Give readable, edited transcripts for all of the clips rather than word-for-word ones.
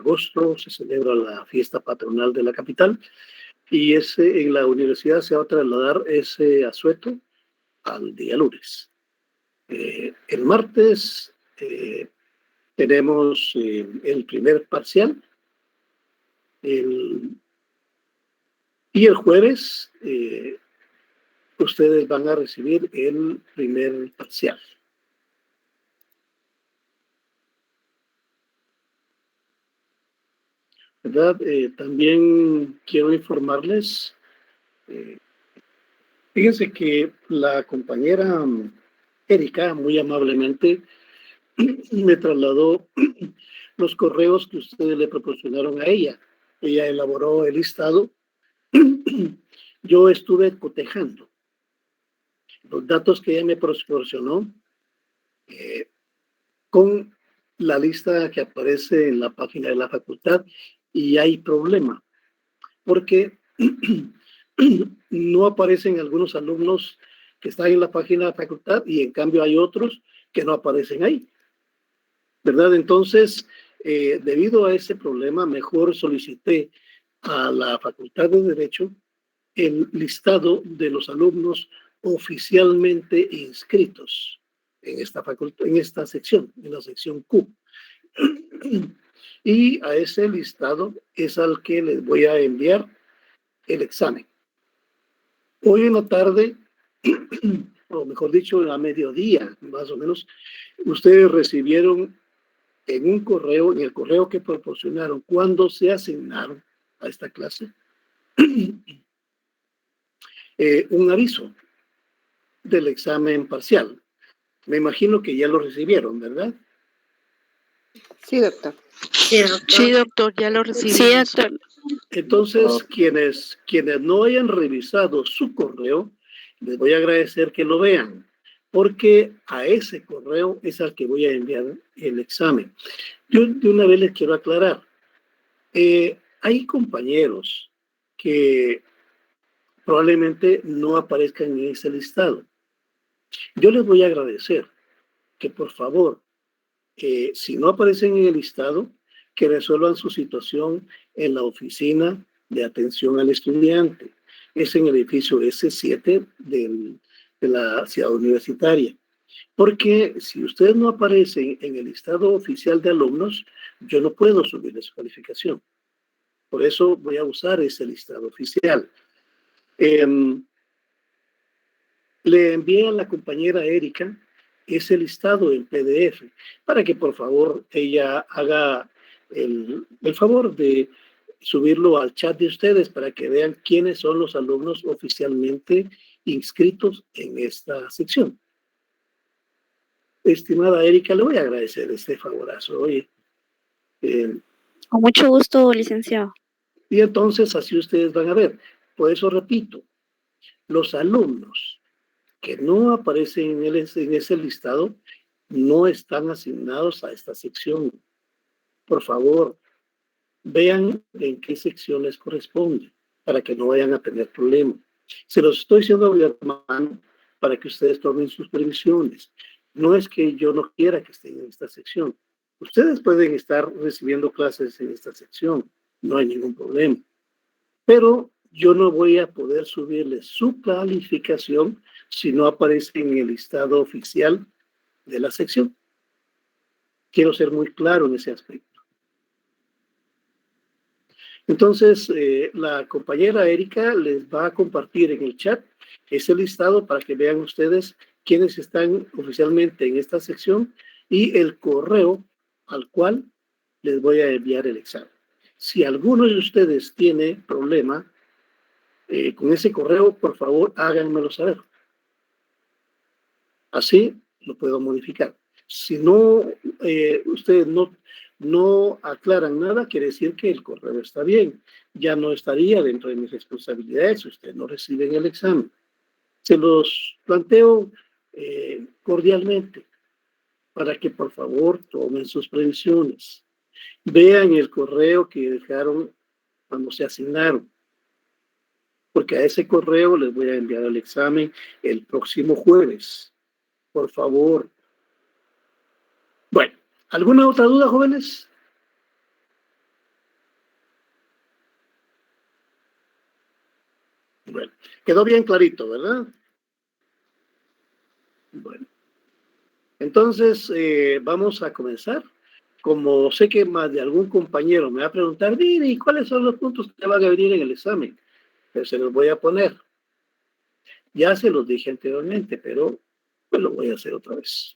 agosto se celebra la fiesta patronal de la capital y en la universidad se va a trasladar ese asueto al día lunes. El martes tenemos el primer parcial y el jueves ustedes van a recibir el primer parcial. ¿Verdad? También quiero informarles, fíjense que la compañera Erika muy amablemente me trasladó los correos que ustedes le proporcionaron a ella. Ella elaboró el listado. Yo estuve cotejando los datos que ella me proporcionó con la lista que aparece en la página de la facultad y hay problema porque no aparecen algunos alumnos que están en la página de la facultad y en cambio hay otros que no aparecen ahí, ¿verdad? Entonces, debido a ese problema, mejor solicité a la Facultad de Derecho el listado de los alumnos oficialmente inscritos en esta facultad, en esta sección, en la sección Q. Y a ese listado es al que les voy a enviar el examen. Hoy en la tarde, o mejor dicho, a mediodía, más o menos, ustedes recibieron en un correo, en el correo que proporcionaron cuando se asignaron a esta clase, un aviso del examen parcial. Me imagino que ya lo recibieron, ¿verdad? Sí, doctor. Sí, doctor, ya lo recibí. Sí, doctor. Entonces, quienes no hayan revisado su correo, les voy a agradecer que lo vean, porque a ese correo es al que voy a enviar el examen. Yo de una vez les quiero aclarar, hay compañeros que probablemente no aparezcan en ese listado. Yo les voy a agradecer que por favor, si no aparecen en el listado, que resuelvan su situación en la oficina de atención al estudiante. Es en el edificio S7 de la ciudad universitaria. Porque si ustedes no aparecen en el listado oficial de alumnos, yo no puedo subir su calificación. Por eso voy a usar ese listado oficial. Le envié a la compañera Erika ese listado en PDF para que por favor ella haga el favor de subirlo al chat de ustedes para que vean quiénes son los alumnos oficialmente inscritos en esta sección. Estimada Erika, le voy a agradecer este favorazo. Oye, Con mucho gusto, licenciado. y entonces así ustedes van a ver. Por eso repito, los alumnos que no aparecen en ese listado no están asignados a esta sección. Por favor, vean en qué sección les corresponde para que no vayan a tener problemas. Se los estoy diciendo a mano para que ustedes tomen sus previsiones. No es que yo no quiera que estén en esta sección. Ustedes pueden estar recibiendo clases en esta sección, no hay ningún problema. Pero yo no voy a poder subirles su calificación si no aparece en el listado oficial de la sección. Quiero ser muy claro en ese aspecto. Entonces, la compañera Erika les va a compartir en el chat ese listado para que vean ustedes quiénes están oficialmente en esta sección y el correo al cual les voy a enviar el examen. Si alguno de ustedes tiene problema con ese correo, por favor, háganmelo saber. Así lo puedo modificar. Si no, ustedes no aclaran nada, quiere decir que el correo está bien. Ya no estaría dentro de mis responsabilidades. Ustedes no reciben el examen. Se los planteo cordialmente para que por favor tomen sus previsiones. Vean el correo que dejaron cuando se asignaron, porque a ese correo les voy a enviar el examen el próximo jueves. Por favor. Bueno, ¿alguna otra duda, jóvenes? Bueno, quedó bien clarito, ¿verdad? Bueno, entonces vamos a comenzar. Como sé que más de algún compañero me va a preguntar, mire, ¿y cuáles son los puntos que van a venir en el examen? Pues se los voy a poner. Ya se los dije anteriormente, pero pues lo voy a hacer otra vez.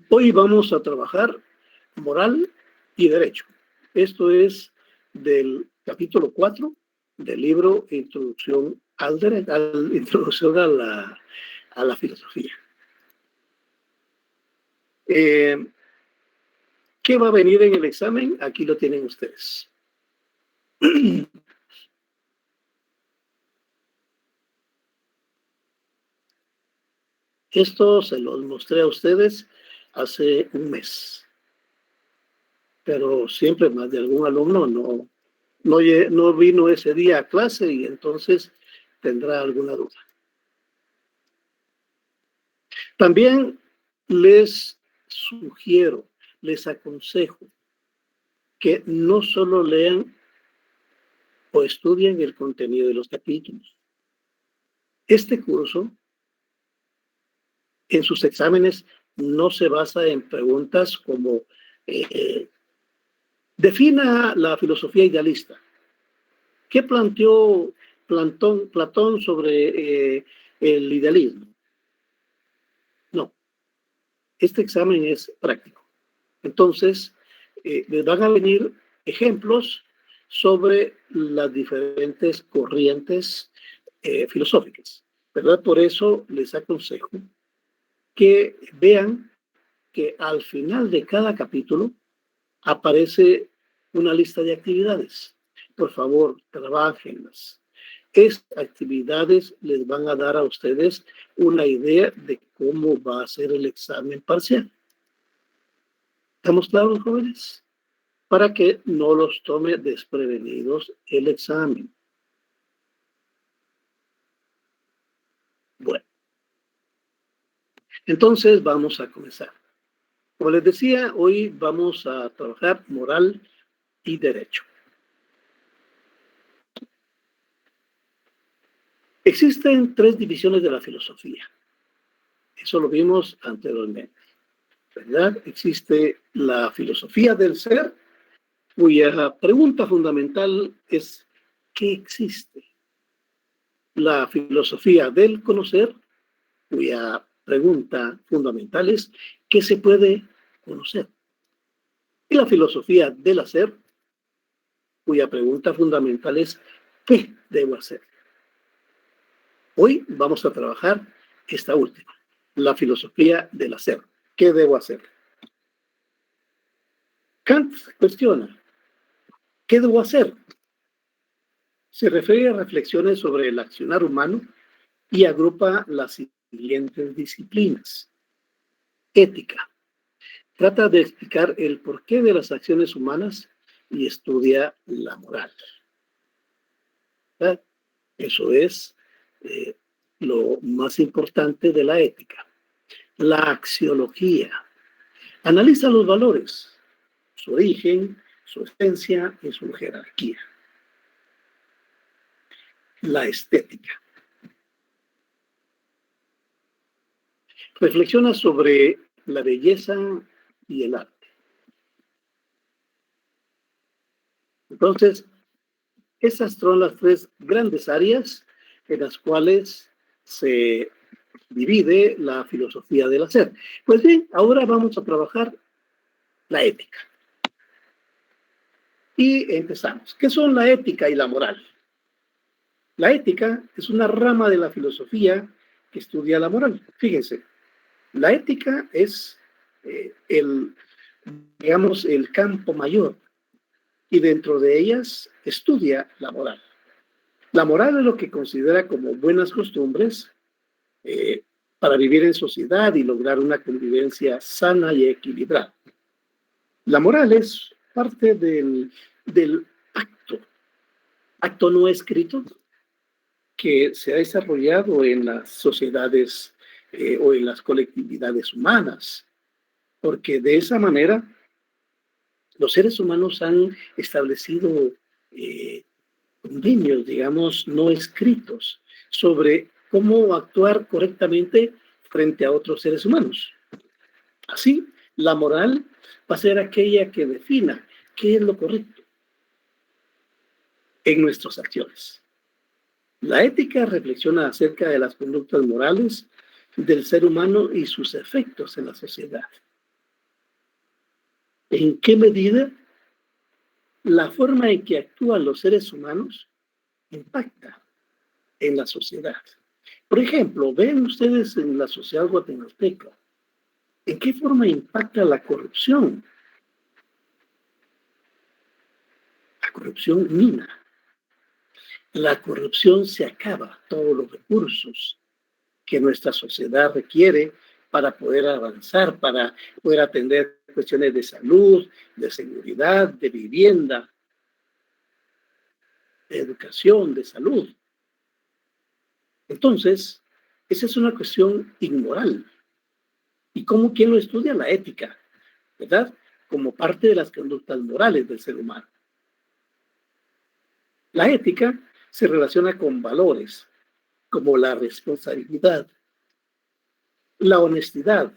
Hoy vamos a trabajar moral y derecho. Esto es del capítulo 4 del libro Introducción al Derecho, Introducción a la Filosofía. ¿Qué va a venir en el examen? Aquí lo tienen ustedes. Esto se los mostré a ustedes hace un mes. Pero siempre más de algún alumno no vino ese día a clase y entonces tendrá alguna duda. También les sugiero, les aconsejo que no solo lean o estudien el contenido de los capítulos. Este curso, en sus exámenes, no se basa en preguntas como defina la filosofía idealista. ¿Qué planteó Platón sobre el idealismo? No, este examen es práctico. Entonces, les van a venir ejemplos sobre las diferentes corrientes filosóficas, ¿verdad? Por eso les aconsejo que vean que al final de cada capítulo aparece una lista de actividades. Por favor, trabajenlas. Estas actividades les van a dar a ustedes una idea de cómo va a ser el examen parcial. ¿Estamos claros, jóvenes? Para que no los tome desprevenidos el examen. Bueno, entonces vamos a comenzar. Como les decía, hoy vamos a trabajar moral y derecho. Existen 3 divisiones de la filosofía. Eso lo vimos anteriormente, ¿verdad? Existe la filosofía del ser, cuya pregunta fundamental es ¿qué existe? La filosofía del conocer, cuya pregunta fundamental es ¿qué se puede conocer? Y la filosofía del hacer, cuya pregunta fundamental es ¿qué debo hacer? Hoy vamos a trabajar esta última, la filosofía del hacer. ¿Qué debo hacer? Kant cuestiona, ¿qué debo hacer? Se refiere a reflexiones sobre el accionar humano y agrupa las siguientes disciplinas. Ética. Trata de explicar el porqué de las acciones humanas y estudia la moral. ¿Verdad? Eso es lo más importante de la ética. La axiología. Analiza los valores, su origen, su esencia y su jerarquía. La estética. Reflexiona sobre la belleza y el arte. Entonces, esas son las 3 grandes áreas en las cuales se divide la filosofía del hacer. Pues bien, ahora vamos a trabajar la ética. Y empezamos. ¿Qué son la ética y la moral? La ética es una rama de la filosofía que estudia la moral. Fíjense, la ética es el campo mayor y dentro de ellas estudia la moral. La moral es lo que considera como buenas costumbres para vivir en sociedad y lograr una convivencia sana y equilibrada. La moral es parte del acto no escrito que se ha desarrollado en las sociedades o en las colectividades humanas, porque de esa manera Los seres humanos han establecido convenios, digamos, no escritos sobre cómo actuar correctamente frente a otros seres humanos. Así, la moral va a ser aquella que defina qué es lo correcto en nuestras acciones. La ética reflexiona acerca de las conductas morales del ser humano y sus efectos en la sociedad. ¿En qué medida la forma en que actúan los seres humanos impacta en la sociedad? Por ejemplo, ven ustedes en la sociedad guatemalteca, ¿en qué forma impacta la corrupción? La corrupción mina. La corrupción se acaba todos los recursos que nuestra sociedad requiere para poder avanzar, para poder atender cuestiones de salud, de seguridad, de vivienda, de educación, de salud. Entonces, esa es una cuestión inmoral. ¿Y cómo quién lo estudia? La ética, ¿verdad? Como parte de las conductas morales del ser humano. La ética se relaciona con valores como la responsabilidad, la honestidad,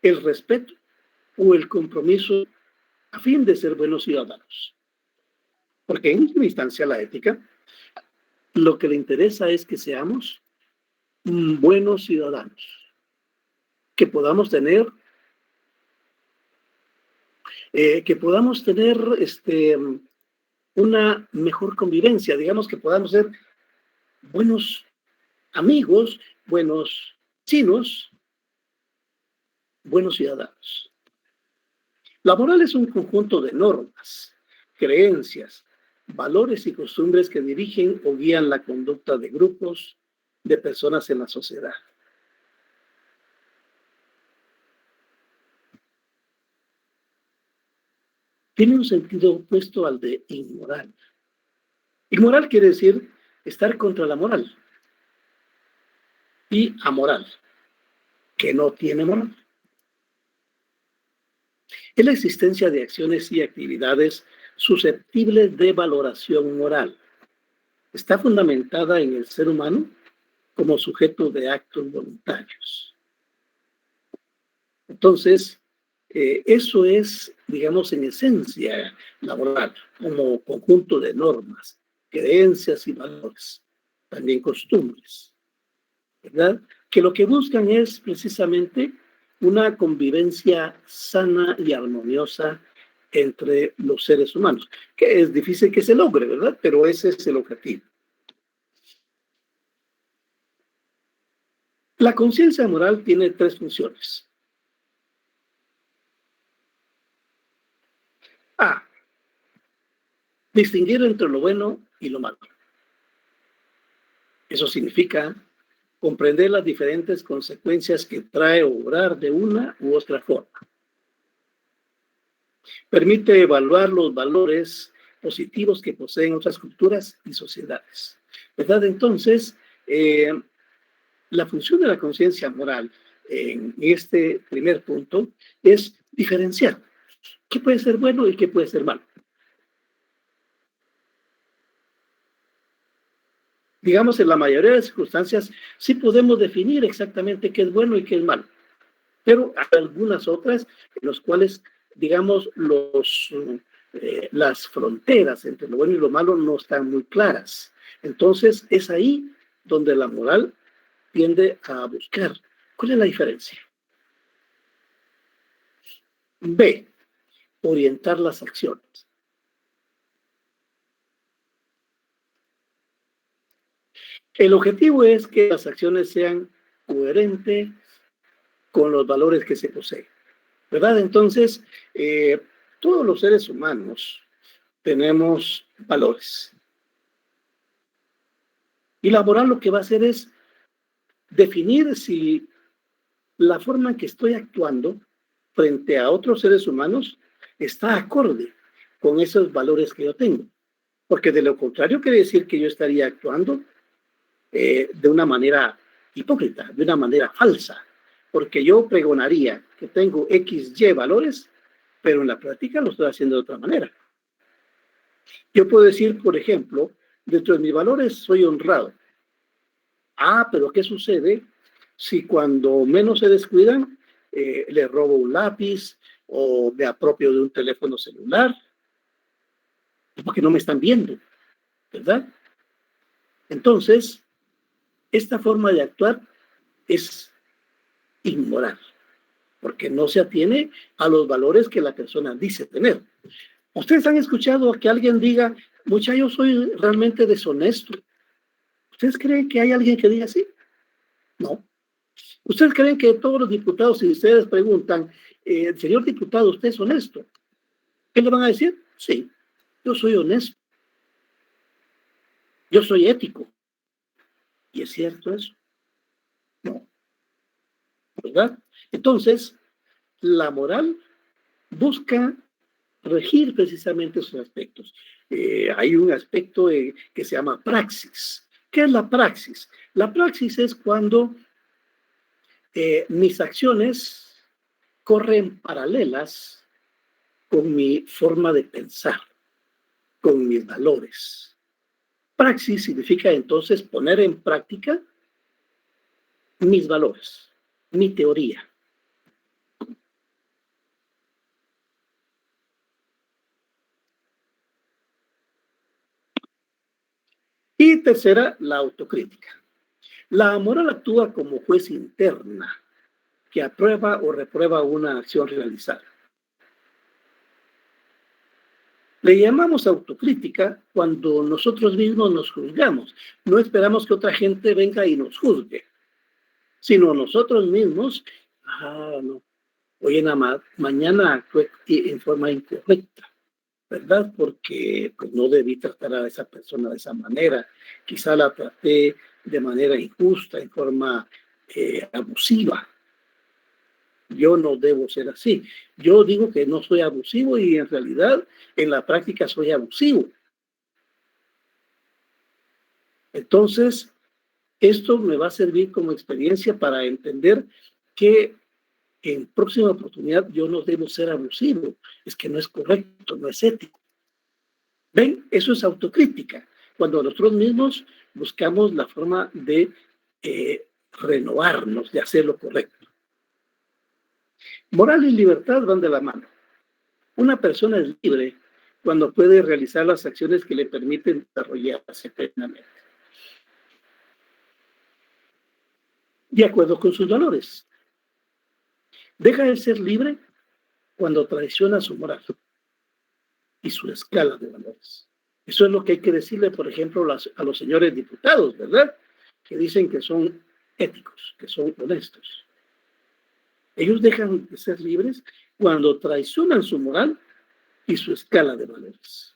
el respeto o el compromiso a fin de ser buenos ciudadanos. Porque en última instancia la ética lo que le interesa es que seamos buenos ciudadanos, que podamos tener una mejor convivencia, digamos que podamos ser buenos amigos, buenos vecinos, buenos ciudadanos. La moral es un conjunto de normas, creencias, valores y costumbres que dirigen o guían la conducta de grupos de personas en la sociedad. Tiene un sentido opuesto al de inmoral. Inmoral quiere decir estar contra la moral. Y amoral, que no tiene moral. Es la existencia de acciones y actividades susceptibles de valoración moral. Está fundamentada en el ser humano como sujeto de actos voluntarios. Entonces, eso es, digamos, en esencia la moral, como conjunto de normas, creencias y valores, también costumbres, ¿verdad? Que lo que buscan es precisamente una convivencia sana y armoniosa entre los seres humanos, que es difícil que se logre, ¿verdad? Pero ese es el objetivo. La conciencia moral tiene tres funciones. A. Distinguir entre lo bueno y lo malo. Eso significa comprender las diferentes consecuencias que trae obrar de una u otra forma. Permite evaluar los valores positivos que poseen otras culturas y sociedades, ¿verdad? Entonces, la función de la conciencia moral en este primer punto es diferenciar qué puede ser bueno y qué puede ser malo. Digamos, en la mayoría de las circunstancias sí podemos definir exactamente qué es bueno y qué es malo, pero hay algunas otras en las cuales, digamos, las fronteras entre lo bueno y lo malo no están muy claras. Entonces, es ahí donde la moral tiende a buscar cuál es la diferencia. B. Orientar las acciones. El objetivo es que las acciones sean coherentes con los valores que se poseen, ¿verdad? Entonces, todos los seres humanos tenemos valores. Y la moral lo que va a hacer es definir si la forma en que estoy actuando frente a otros seres humanos está acorde con esos valores que yo tengo. Porque de lo contrario quiere decir que yo estaría actuando de una manera hipócrita, de una manera falsa. Porque yo pregonaría que tengo XY valores pero en la práctica lo estoy haciendo de otra manera. Yo puedo decir, por ejemplo, dentro de mis valores soy honrado. Ah, pero ¿qué sucede si cuando menos se descuidan le robo un lápiz o me apropio de un teléfono celular? Porque no me están viendo, ¿verdad? Entonces, esta forma de actuar es inmoral, porque no se atiene a los valores que la persona dice tener. ¿Ustedes han escuchado que alguien diga, muchacho, yo soy realmente deshonesto? ¿Ustedes creen que hay alguien que diga así? No. ¿Ustedes creen que todos los diputados, si ustedes preguntan, señor diputado, ¿usted es honesto? ¿Qué le van a decir? Sí, yo soy honesto. Yo soy ético. ¿Y es cierto eso? No. ¿Verdad? Entonces, la moral busca regir precisamente esos aspectos. Hay un aspecto que se llama praxis. ¿Qué es la praxis? La praxis es cuando mis acciones corren paralelas con mi forma de pensar, con mis valores. Praxis significa entonces poner en práctica mis valores, mi teoría. Y tercera, la autocrítica. La moral actúa como juez interna que aprueba o reprueba una acción realizada. Le llamamos autocrítica cuando nosotros mismos nos juzgamos. No esperamos que otra gente venga y nos juzgue, sino nosotros mismos, no, hoy mañana actué en forma incorrecta, ¿verdad? Porque pues, no debí tratar a esa persona de esa manera. Quizá la traté de manera injusta, en forma abusiva. Yo no debo ser así. Yo digo que no soy abusivo y en realidad en la práctica soy abusivo. Entonces, esto me va a servir como experiencia para entender que en próxima oportunidad yo no debo ser abusivo. Es que no es correcto, no es ético. ¿Ven? Eso es autocrítica. Cuando nosotros mismos buscamos la forma de renovarnos, de hacer lo correcto. Moral y libertad van de la mano. Una persona es libre cuando puede realizar las acciones que le permiten desarrollarse plenamente, de acuerdo con sus valores. Deja de ser libre cuando traiciona su moral y su escala de valores. Eso es lo que hay que decirle, por ejemplo, a los señores diputados, ¿verdad? Que dicen que son éticos, que son honestos. Ellos dejan de ser libres cuando traicionan su moral y su escala de valores.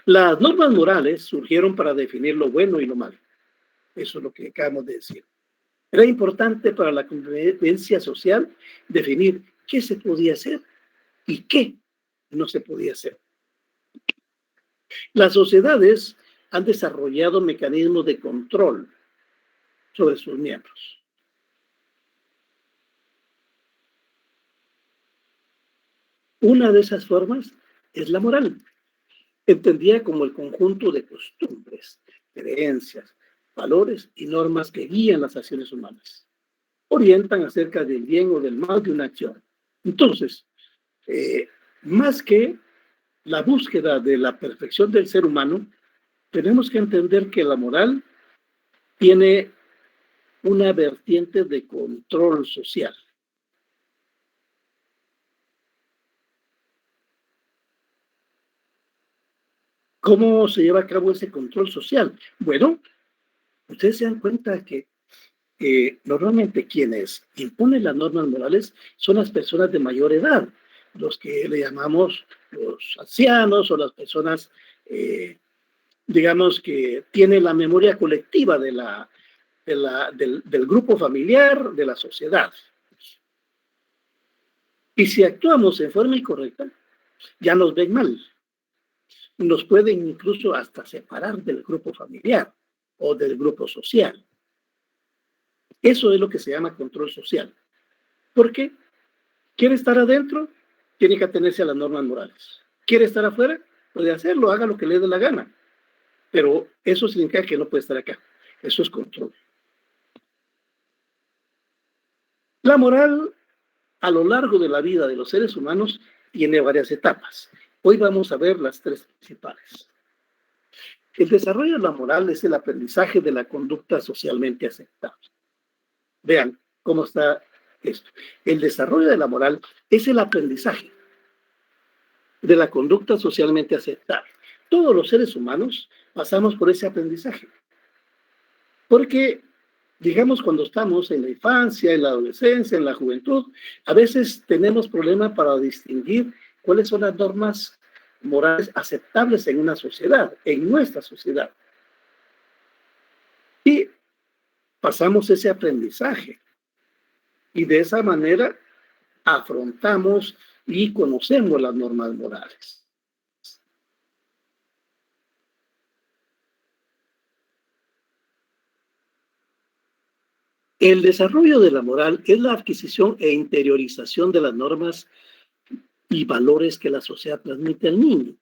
Las normas morales surgieron para definir lo bueno y lo malo. Eso es lo que acabamos de decir. Era importante para la convivencia social definir qué se podía hacer y qué no se podía hacer. Las sociedades han desarrollado mecanismos de control sobre sus miembros. Una de esas formas es la moral, entendida como el conjunto de costumbres, creencias, valores y normas que guían las acciones humanas. Orientan acerca del bien o del mal de una acción. Entonces, más que la búsqueda de la perfección del ser humano, tenemos que entender que la moral tiene una vertiente de control social. ¿Cómo se lleva a cabo ese control social? Bueno, ustedes se dan cuenta que normalmente quienes imponen las normas morales son las personas de mayor edad, los que le llamamos los ancianos o las personas, digamos, que tienen la memoria colectiva del grupo familiar, de la sociedad. Y si actuamos en forma incorrecta, ya nos ven mal. Nos pueden incluso hasta separar del grupo familiar o del grupo social. Eso es lo que se llama control social. ¿Por qué? ¿Quiere estar adentro? Tiene que atenerse a las normas morales. ¿Quiere estar afuera? Puede hacerlo, haga lo que le dé la gana. Pero eso significa que no puede estar acá. Eso es control. La moral, a lo largo de la vida de los seres humanos, tiene varias etapas. Hoy vamos a ver las tres principales. El desarrollo de la moral es el aprendizaje de la conducta socialmente aceptable. Vean cómo está esto. El desarrollo de la moral es el aprendizaje de la conducta socialmente aceptable. Todos los seres humanos pasamos por ese aprendizaje. Porque, digamos, cuando estamos en la infancia, en la adolescencia, en la juventud, a veces tenemos problemas para distinguir cuáles son las normas morales aceptables en una sociedad, en nuestra sociedad. Y pasamos ese aprendizaje. Y de esa manera afrontamos y conocemos las normas morales. El desarrollo de la moral es la adquisición e interiorización de las normas y valores que la sociedad transmite al niño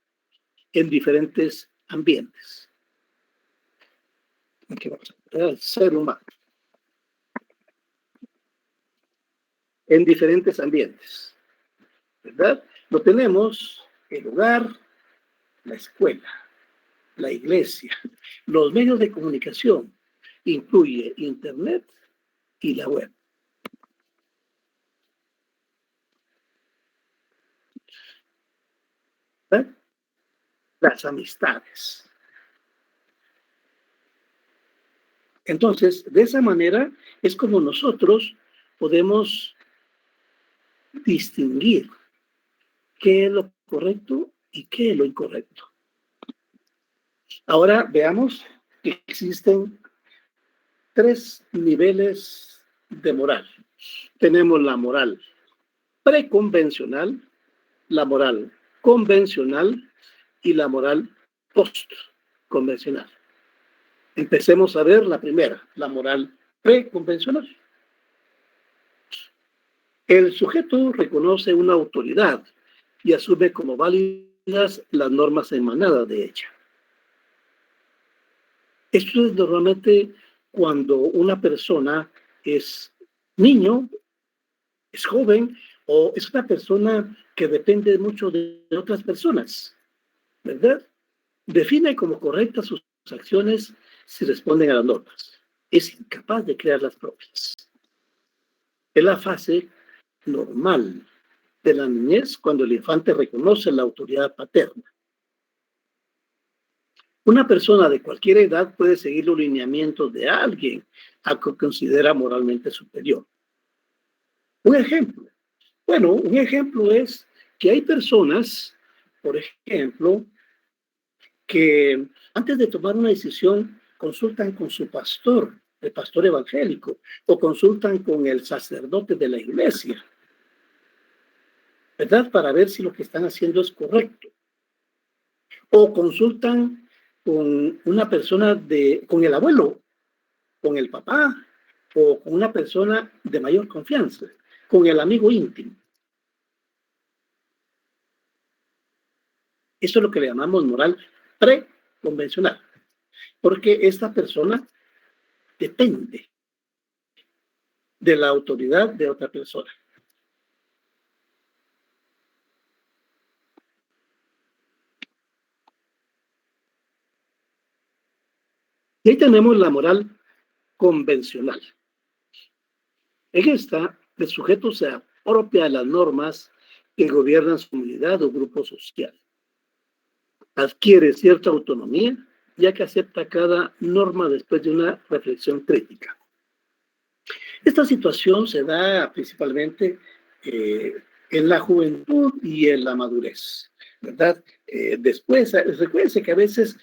en diferentes ambientes. Aquí vamos a ver al ser humano. En diferentes ambientes, ¿verdad? Lo tenemos el hogar, la escuela, la iglesia, los medios de comunicación, incluye internet y la web. ¿Verdad? Las amistades. Entonces, de esa manera es como nosotros podemos distinguir qué es lo correcto y qué es lo incorrecto. Ahora veamos que existen tres niveles de moral. Tenemos la moral preconvencional, la moral convencional y la moral postconvencional. Empecemos a ver la primera, la moral preconvencional. El sujeto reconoce una autoridad y asume como válidas las normas emanadas de ella. Esto es normalmente cuando una persona es niño, es joven o es una persona que depende mucho de otras personas, ¿verdad? Define como correctas sus acciones si responden a las normas. Es incapaz de crear las propias. Es la fase normal de la niñez cuando el infante reconoce la autoridad paterna. Una persona de cualquier edad puede seguir los lineamientos de alguien a que considera moralmente superior. Un ejemplo. Bueno, un ejemplo es que hay personas, por ejemplo, que antes de tomar una decisión consultan con su pastor, el pastor evangélico, o consultan con el sacerdote de la iglesia, ¿verdad? Para ver si lo que están haciendo es correcto. O consultan con una persona con el abuelo, con el papá, o con una persona de mayor confianza, con el amigo íntimo. Eso es lo que le llamamos moral preconvencional, porque esta persona depende de la autoridad de otra persona. Y ahí tenemos la moral convencional. En esta, el sujeto se apropia de las normas que gobiernan su comunidad o grupo social. Adquiere cierta autonomía, ya que acepta cada norma después de una reflexión crítica. Esta situación se da principalmente en la juventud y en la madurez, ¿verdad? Después, recuérdense que a veces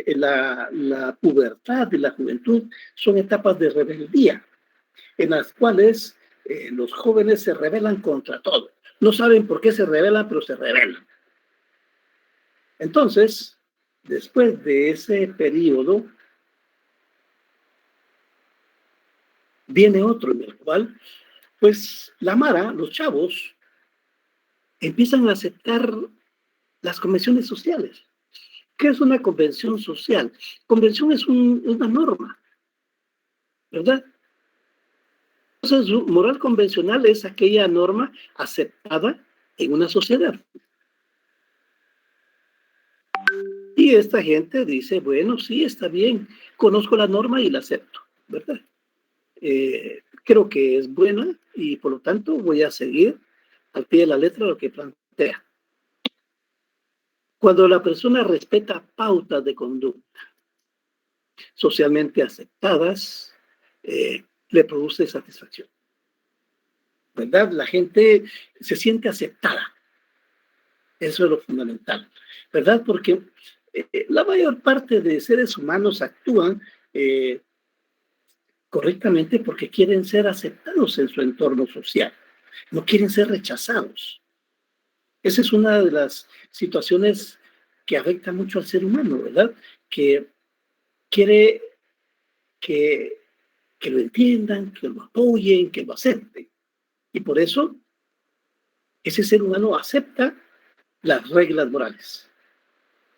la pubertad y la juventud son etapas de rebeldía, en las cuales los jóvenes se rebelan contra todo. No saben por qué se rebelan, pero se rebelan. Entonces, después de ese periodo, viene otro en el cual, pues, la mara, los chavos, empiezan a aceptar las convenciones sociales. ¿Qué es una convención social? Convención es una norma, ¿verdad? Entonces, moral convencional es aquella norma aceptada en una sociedad. Y esta gente dice, bueno, sí, está bien, conozco la norma y la acepto, ¿verdad? Creo que es buena y por lo tanto voy a seguir al pie de la letra lo que plantea. Cuando la persona respeta pautas de conducta socialmente aceptadas, le produce satisfacción, ¿verdad? La gente se siente aceptada. Eso es lo fundamental, ¿verdad? Porque la mayor parte de seres humanos actúan correctamente porque quieren ser aceptados en su entorno social, no quieren ser rechazados. Esa es una de las situaciones que afecta mucho al ser humano, ¿verdad? Que quiere que lo entiendan, que lo apoyen, que lo acepten. Y por eso ese ser humano acepta las reglas morales.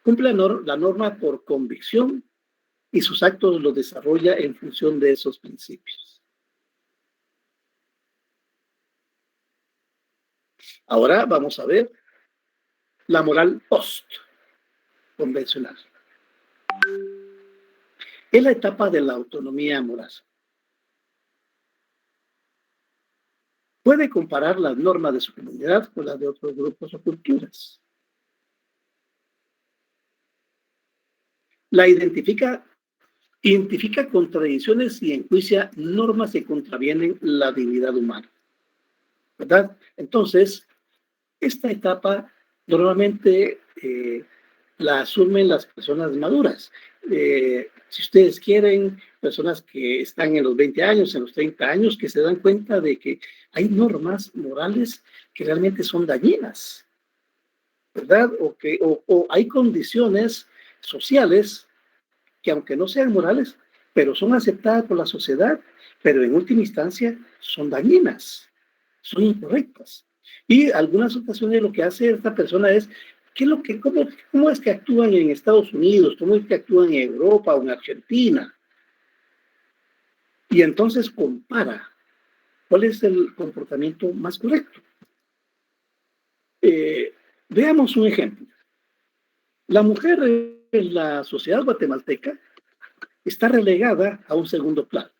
Cumple la norma por convicción y sus actos los desarrolla en función de esos principios. Ahora vamos a ver la moral post-convencional. Es la etapa de la autonomía moral. Puede comparar las normas de su comunidad con las de otros grupos o culturas. La identifica contradicciones y enjuicia normas que contravienen la dignidad humana, ¿verdad? Entonces, esta etapa normalmente la asumen las personas maduras. Si ustedes quieren, personas que están en los 20 años, en los 30 años, que se dan cuenta de que hay normas morales que realmente son dañinas, ¿verdad? O hay condiciones sociales que aunque no sean morales, pero son aceptadas por la sociedad, pero en última instancia son dañinas, son incorrectas. Y algunas ocasiones lo que hace esta persona es, ¿cómo es que actúan en Estados Unidos? ¿Cómo es que actúan en Europa o en Argentina? Y entonces compara cuál es el comportamiento más correcto. Veamos un ejemplo. La mujer en la sociedad guatemalteca está relegada a un segundo plano.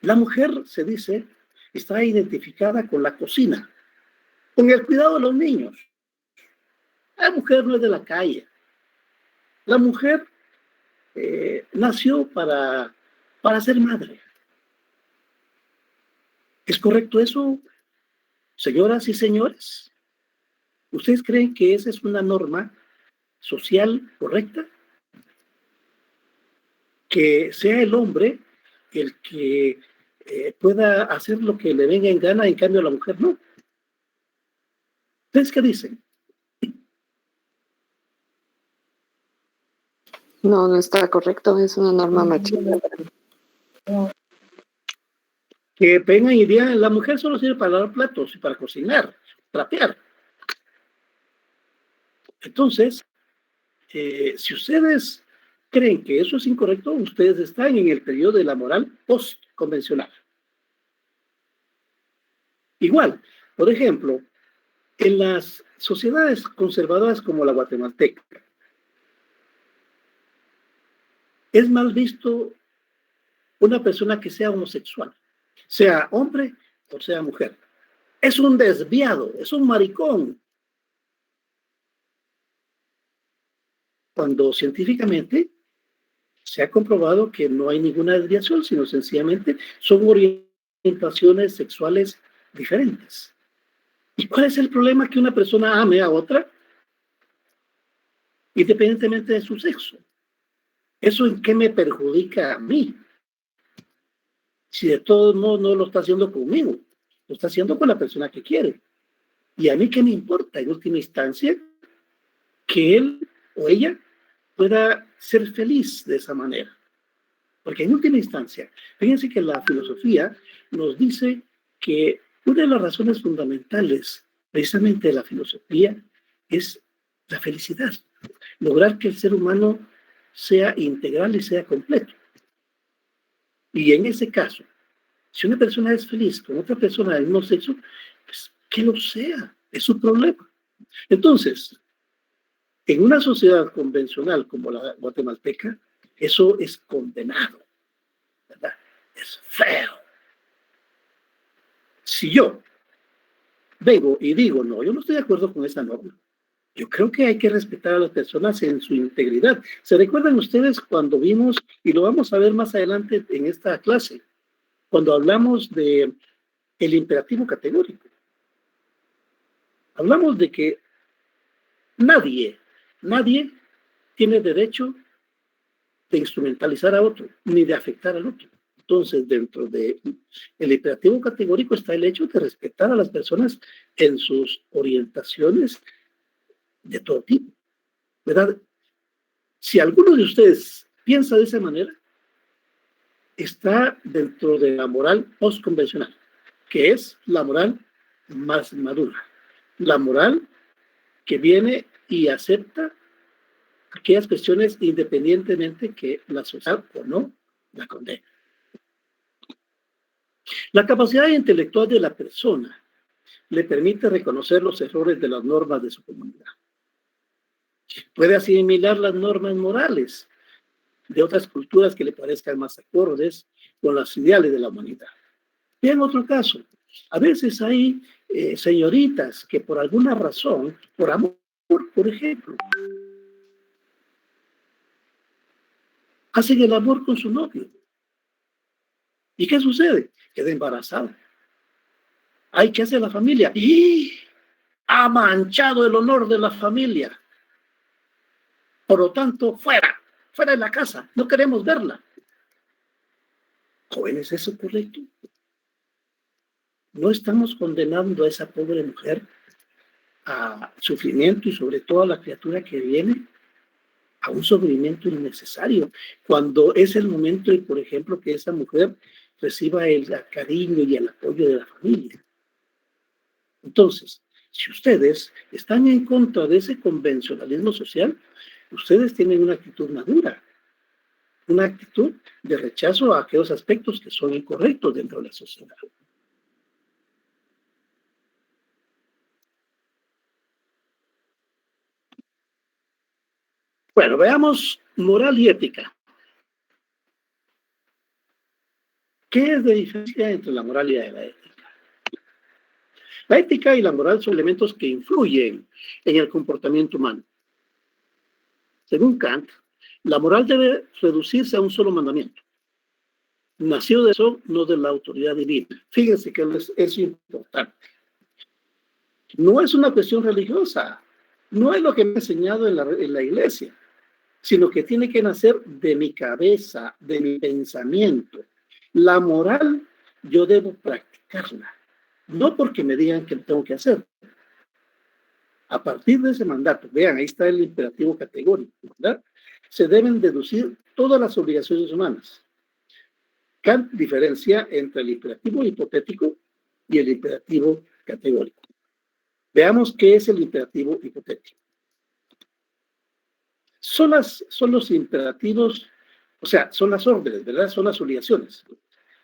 La mujer, se dice, está identificada con la cocina, con el cuidado de los niños. La mujer no es de la calle. La mujer nació para ser madre. ¿Es correcto eso, señoras y señores? ¿Ustedes creen que esa es una norma social correcta? Que sea el hombre el que pueda hacer lo que le venga en gana, en cambio a la mujer no. ¿Ustedes qué dicen? No, no está correcto, es una norma machista. Que vengan y digan, la mujer solo sirve para lavar platos y para cocinar, trapear. Entonces, si ustedes creen que eso es incorrecto, ustedes están en el periodo de la moral post-convencional. Igual, por ejemplo, en las sociedades conservadoras como la guatemalteca, es mal visto una persona que sea homosexual, sea hombre o sea mujer. Es un desviado, es un maricón. Cuando científicamente se ha comprobado que no hay ninguna desviación, sino sencillamente son orientaciones sexuales diferentes. ¿Y cuál es el problema que una persona ame a otra independientemente de su sexo? ¿Eso en qué me perjudica a mí? Si de todos modos no lo está haciendo conmigo, lo está haciendo con la persona que quiere. ¿Y a mí qué me importa en última instancia? Que él o ella pueda ser feliz de esa manera. Porque en última instancia, fíjense que la filosofía nos dice que Una de las razones fundamentales, precisamente de la filosofía, es la felicidad. Lograr que el ser humano sea integral y sea completo. Y en ese caso, si una persona es feliz con otra persona del mismo sexo, pues que lo sea, es su problema. Entonces, en una sociedad convencional como la guatemalteca, eso es condenado, ¿verdad? Es feo. Si yo vengo y digo, no, yo no estoy de acuerdo con esa norma, yo creo que hay que respetar a las personas en su integridad. ¿Se recuerdan ustedes cuando vimos, y lo vamos a ver más adelante en esta clase, cuando hablamos de el imperativo categórico? Hablamos de que nadie tiene derecho de instrumentalizar a otro, ni de afectar al otro. Entonces, dentro del imperativo categórico está el hecho de respetar a las personas en sus orientaciones de todo tipo, ¿verdad? Si alguno de ustedes piensa de esa manera, está dentro de la moral postconvencional, que es la moral más madura, la moral que viene y acepta aquellas cuestiones independientemente que la sociedad o no la condene. La capacidad intelectual de la persona le permite reconocer los errores de las normas de su comunidad. Puede asimilar las normas morales de otras culturas que le parezcan más acordes con los ideales de la humanidad. Y en otro caso, a veces hay señoritas que por alguna razón, por amor, por ejemplo, hacen el amor con su novio. ¿Y qué sucede? Queda embarazada. Ay, ¿qué hace la familia? Y ha manchado el honor de la familia. Por lo tanto, fuera de la casa, no queremos verla. Jóvenes, ¿eso es correcto? No estamos condenando a esa pobre mujer a sufrimiento y sobre todo a la criatura que viene a un sufrimiento innecesario, cuando es el momento de, por ejemplo, que esa mujer reciba el cariño y el apoyo de la familia. Entonces, si ustedes están en contra de ese convencionalismo social, ustedes tienen una actitud madura, una actitud de rechazo a aquellos aspectos que son incorrectos dentro de la sociedad. Bueno, veamos moral y ética. ¿Qué es la diferencia entre la moral y la ética? La ética y la moral son elementos que influyen en el comportamiento humano. Según Kant, la moral debe reducirse a un solo mandamiento. Nació de eso, no de la autoridad divina. Fíjense que es importante. No es una cuestión religiosa, no es lo que me ha enseñado en la iglesia, sino que tiene que nacer de mi cabeza, de mi pensamiento. La moral yo debo practicarla, no porque me digan que lo tengo que hacer. A partir de ese mandato, vean, ahí está el imperativo categórico, ¿verdad? Se deben deducir todas las obligaciones humanas. Kant diferencia entre el imperativo hipotético y el imperativo categórico. Veamos qué es el imperativo hipotético. Son los imperativos, o sea, son las órdenes, ¿verdad? Son las obligaciones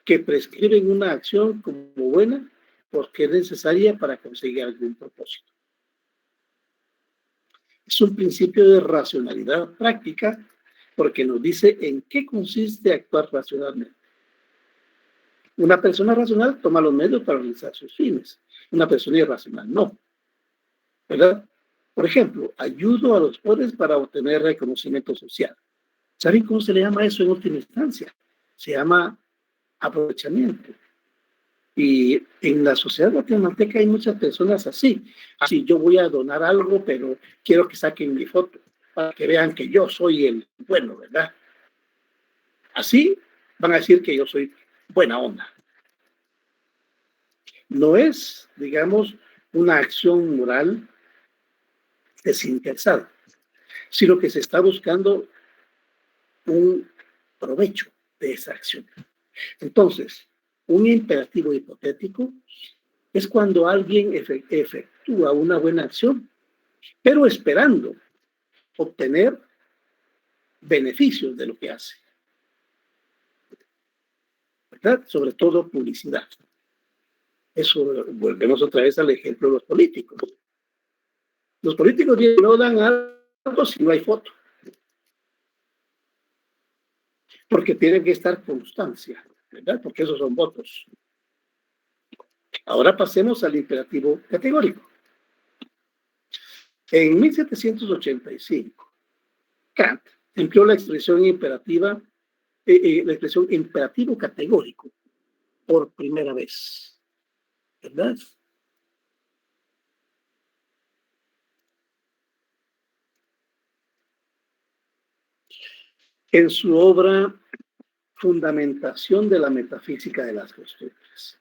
que prescriben una acción como buena porque es necesaria para conseguir algún propósito. Es un principio de racionalidad práctica porque nos dice en qué consiste actuar racionalmente. Una persona racional toma los medios para realizar sus fines. Una persona irracional no. ¿Verdad? Por ejemplo, ayudo a los pobres para obtener reconocimiento social. ¿Saben cómo se le llama eso en última instancia? Se llama aprovechamiento. Y en la sociedad guatemalteca hay muchas personas así. Así, yo voy a donar algo, pero quiero que saquen mi foto para que vean que yo soy el bueno, ¿verdad? Así van a decir que yo soy buena onda. No es, digamos, una acción moral desinteresada, sino que se está buscando un provecho de esa acción. Entonces, un imperativo hipotético es cuando alguien efectúa una buena acción, pero esperando obtener beneficios de lo que hace, ¿verdad? Sobre todo publicidad. Eso, volvemos otra vez al ejemplo de los políticos. Los políticos no dan algo si no hay foto, porque tienen que estar constancia, ¿verdad? Porque esos son votos. Ahora pasemos al imperativo categórico. En 1785, Kant empleó la expresión imperativa, la expresión imperativo categórico por primera vez, ¿verdad? En su obra Fundamentación de la metafísica de las costumbres.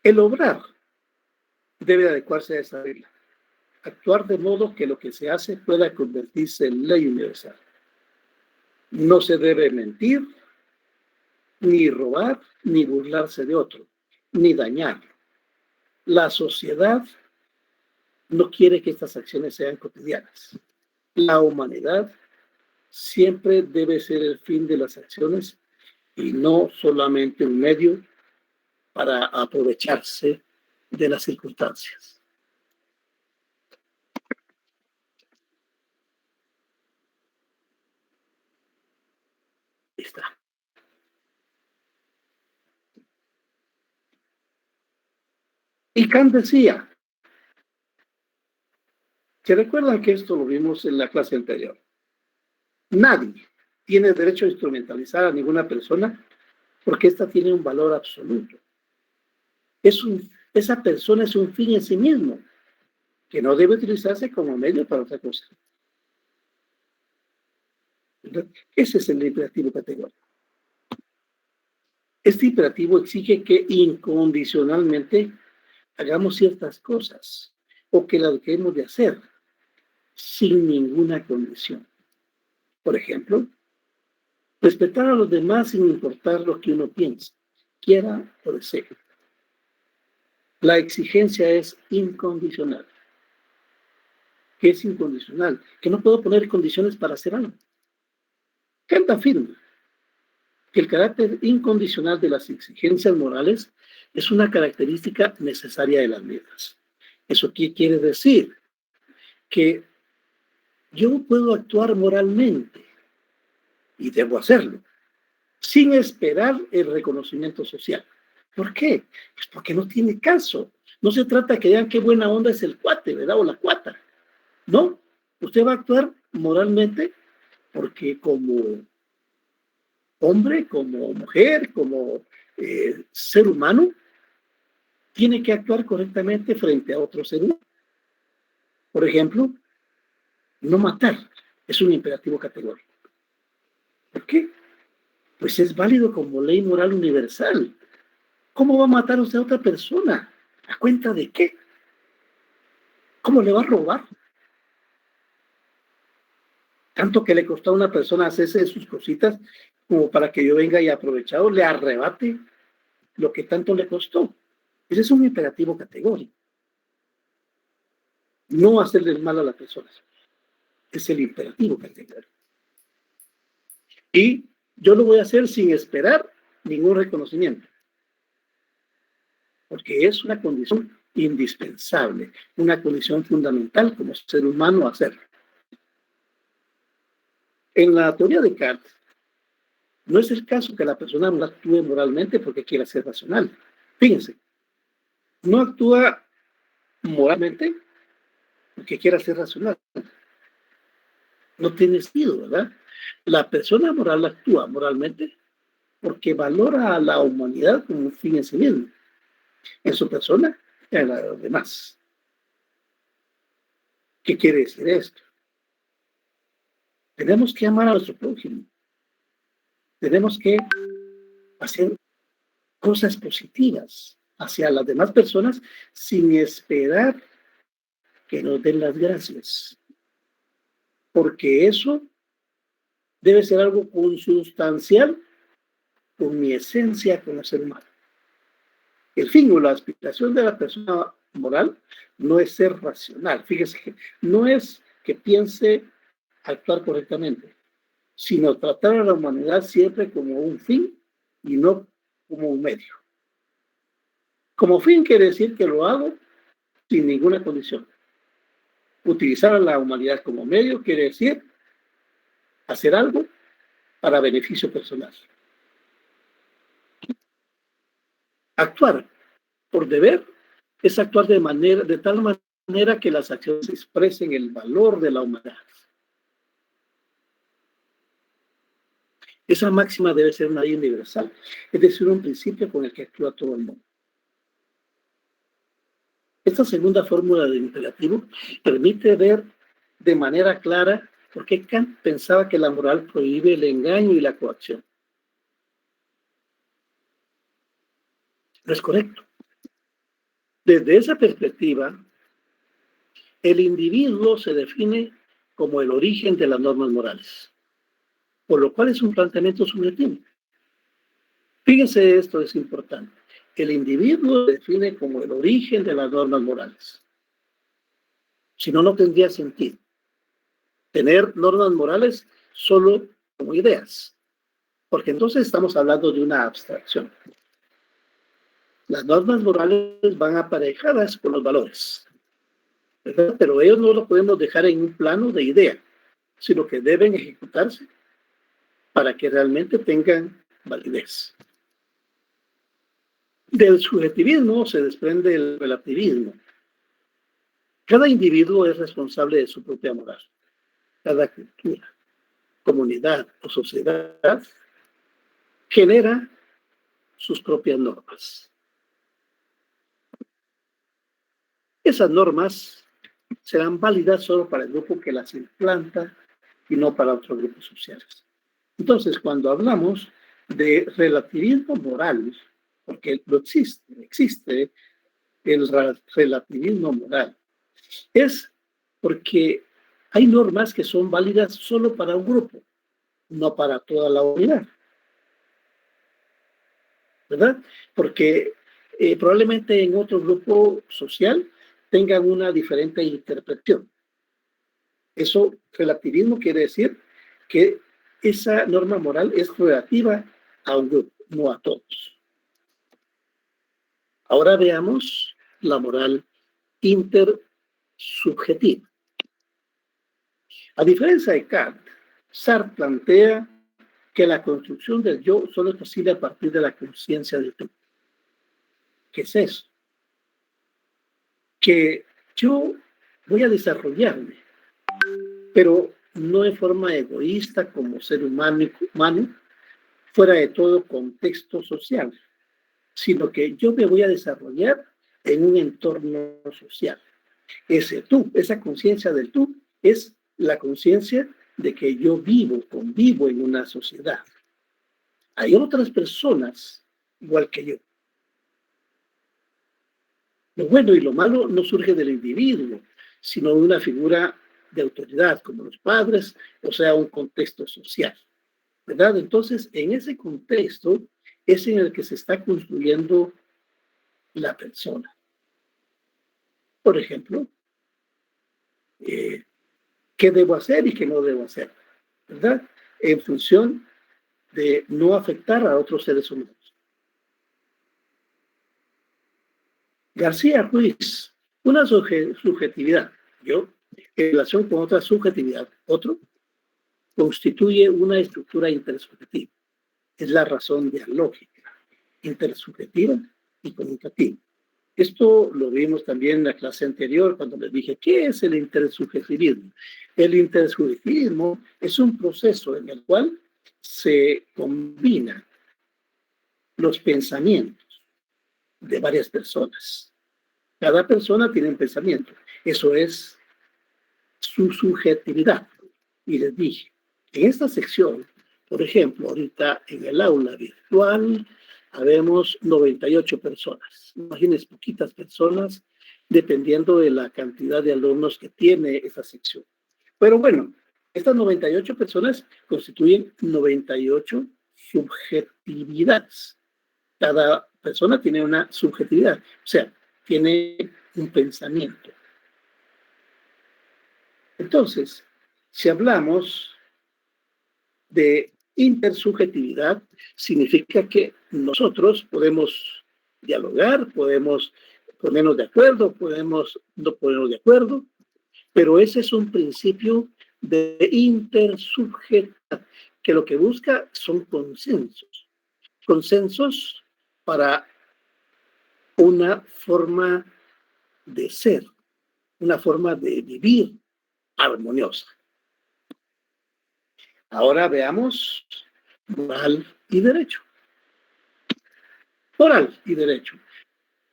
El obrar debe adecuarse a esa regla, actuar de modo que lo que se hace pueda convertirse en ley universal. No se debe mentir, ni robar, ni burlarse de otro, ni dañarlo. La sociedad no quiere que estas acciones sean cotidianas. La humanidad siempre debe ser el fin de las acciones y no solamente un medio para aprovecharse de las circunstancias. Ahí está. Y Kant decía, ¿se recuerdan que esto lo vimos en la clase anterior? Nadie tiene derecho a instrumentalizar a ninguna persona porque ésta tiene un valor absoluto. Esa persona es un fin en sí mismo, que no debe utilizarse como medio para otra cosa. Ese es el imperativo categórico. Este imperativo exige que incondicionalmente hagamos ciertas cosas o que las dejemos de hacer sin ninguna condición. Por ejemplo, respetar a los demás sin importar lo que uno piensa, quiera o desee. La exigencia es incondicional. ¿Qué es incondicional? Que no puedo poner condiciones para hacer algo. Kant afirma que el carácter incondicional de las exigencias morales es una característica necesaria de las vidas. ¿Eso qué quiere decir? Que yo puedo actuar moralmente y debo hacerlo sin esperar el reconocimiento social. ¿Por qué? Pues porque no tiene caso. No se trata de que digan qué buena onda es el cuate, ¿verdad? O la cuata. No, usted va a actuar moralmente porque como hombre, como mujer, como ser humano, tiene que actuar correctamente frente a otro ser humano. Por ejemplo, no matar es un imperativo categórico. ¿Por qué? Pues es válido como ley moral universal. ¿Cómo va a matar usted a otra persona? ¿A cuenta de qué? ¿Cómo le va a robar? Tanto que le costó a una persona hacerse sus cositas como para que yo venga y aprovechado le arrebate lo que tanto le costó. Ese es un imperativo categórico. No hacerle mal a las personas. Es el imperativo categórico. Y yo lo voy a hacer sin esperar ningún reconocimiento. Porque es una condición indispensable, una condición fundamental como ser humano hacerlo. En la teoría de Kant, no es el caso que la persona no actúe moralmente porque quiera ser racional. Fíjense, no actúa moralmente porque quiera ser racional. No tiene sentido, ¿verdad? La persona moral actúa moralmente porque valora a la humanidad como un fin en sí mismo, en su persona y en la de los demás. ¿Qué quiere decir esto? Tenemos que amar a nuestro prójimo. Tenemos que hacer cosas positivas hacia las demás personas sin esperar que nos den las gracias. Porque eso debe ser algo consustancial con mi esencia como ser humano. El fin o la aspiración de la persona moral no es ser racional. Fíjese que no es que piense actuar correctamente, sino tratar a la humanidad siempre como un fin y no como un medio. Como fin quiere decir que lo hago sin ninguna condición. Utilizar a la humanidad como medio quiere decir hacer algo para beneficio personal. Actuar por deber es actuar de tal manera que las acciones expresen el valor de la humanidad. Esa máxima debe ser una ley universal, es decir, un principio con el que actúa todo el mundo. Esta segunda fórmula del imperativo permite ver de manera clara por qué Kant pensaba que la moral prohíbe el engaño y la coacción. No es correcto. Desde esa perspectiva, el individuo se define como el origen de las normas morales, por lo cual es un planteamiento subjetivo. Fíjense, esto es importante. El individuo se define como el origen de las normas morales. Si no, no tendría sentido tener normas morales solo como ideas, porque entonces estamos hablando de una abstracción. Las normas morales van aparejadas con los valores, ¿verdad? Pero ellos no lo podemos dejar en un plano de idea, sino que deben ejecutarse para que realmente tengan validez. Del subjetivismo se desprende el relativismo. Cada individuo es responsable de su propia moral. Cada cultura, comunidad o sociedad genera sus propias normas. Esas normas serán válidas solo para el grupo que las implanta y no para otros grupos sociales. Entonces, cuando hablamos de relativismo moral, porque lo existe el relativismo moral, es porque hay normas que son válidas solo para un grupo, no para toda la unidad, ¿verdad? Porque probablemente en otro grupo social tengan una diferente interpretación. Eso, relativismo quiere decir que esa norma moral es relativa a un grupo, no a todos. Ahora veamos la moral intersubjetiva. A diferencia de Kant, Sartre plantea que la construcción del yo solo es posible a partir de la conciencia del tú. ¿Qué es eso? Que yo voy a desarrollarme, pero no de forma egoísta como ser humano, fuera de todo contexto social, sino que yo me voy a desarrollar en un entorno social. Ese tú, esa conciencia del tú, es la conciencia de que yo convivo en una sociedad. Hay otras personas igual que yo. Lo bueno y lo malo no surge del individuo, sino de una figura de autoridad, como los padres, o sea, un contexto social, ¿verdad? Entonces, en ese contexto es en el que se está construyendo la persona. Por ejemplo, qué debo hacer y qué no debo hacer, ¿verdad? En función de no afectar a otros seres humanos. García Ruiz, una subjetividad, yo, en relación con otra subjetividad, otro, constituye una estructura intersubjetiva. Es la razón dialógica, intersubjetiva y comunicativa. Esto lo vimos también en la clase anterior cuando les dije, ¿qué es el intersubjetivismo? El intersubjetivismo es un proceso en el cual se combinan los pensamientos de varias personas. Cada persona tiene un pensamiento. Eso es su subjetividad. Y les dije, en esta sección, por ejemplo, ahorita en el aula virtual, habemos 98 personas. Imagínense, poquitas personas, dependiendo de la cantidad de alumnos que tiene esa sección. Pero bueno, estas 98 personas constituyen 98 subjetividades. Cada persona tiene una subjetividad, o sea, tiene un pensamiento. Entonces, si hablamos de intersubjetividad, significa que nosotros podemos dialogar, podemos ponernos de acuerdo, podemos no ponernos de acuerdo, pero ese es un principio de intersubjetividad, que lo que busca son consensos. Consensos para una forma de ser, una forma de vivir armoniosa. Ahora veamos moral y derecho. Moral y derecho.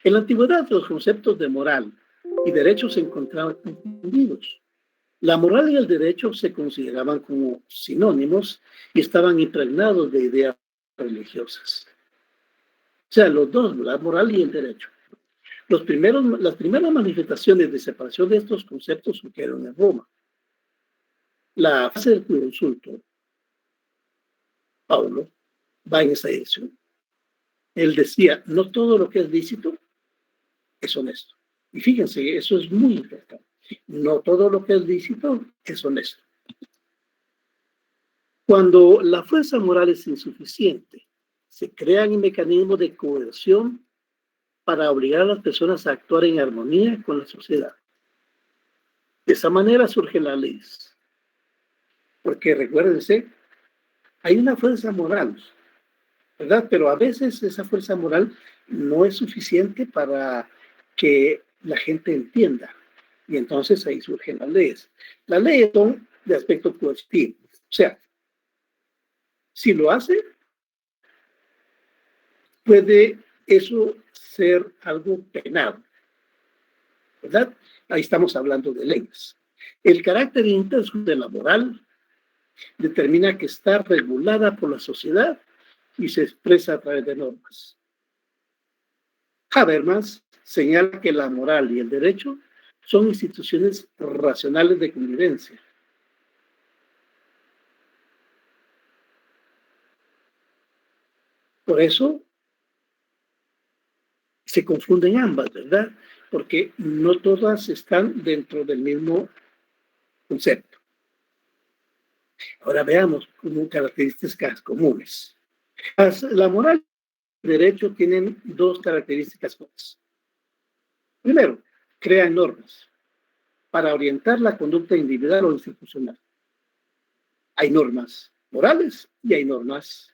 En la antigüedad los conceptos de moral y derecho se encontraban confundidos. La moral y el derecho se consideraban como sinónimos y estaban impregnados de ideas religiosas. O sea, los dos, la moral y el derecho. Las primeras manifestaciones de separación de estos conceptos surgieron en Roma. La fase del jurisconsulto, Paulo, va en esa dirección. Él decía, no todo lo que es lícito es honesto. Y fíjense, eso es muy importante. No todo lo que es lícito es honesto. Cuando la fuerza moral es insuficiente, se crean mecanismos de coerción para obligar a las personas a actuar en armonía con la sociedad. De esa manera surgen las leyes. Porque recuérdense, hay una fuerza moral, ¿verdad? Pero a veces esa fuerza moral no es suficiente para que la gente entienda. Y entonces ahí surgen las leyes. Las leyes son de aspecto coercitivo. O sea, si lo hace, puede eso ser algo penado, ¿verdad? Ahí estamos hablando de leyes. El carácter intenso de la moral determina que está regulada por la sociedad y se expresa a través de normas. Habermas señala que la moral y el derecho son instituciones racionales de convivencia. Por eso se confunden ambas, ¿verdad? Porque no todas están dentro del mismo concepto. Ahora veamos como características comunes. La moral y el derecho tienen dos características comunes. Primero, crean normas para orientar la conducta individual o institucional. Hay normas morales y hay normas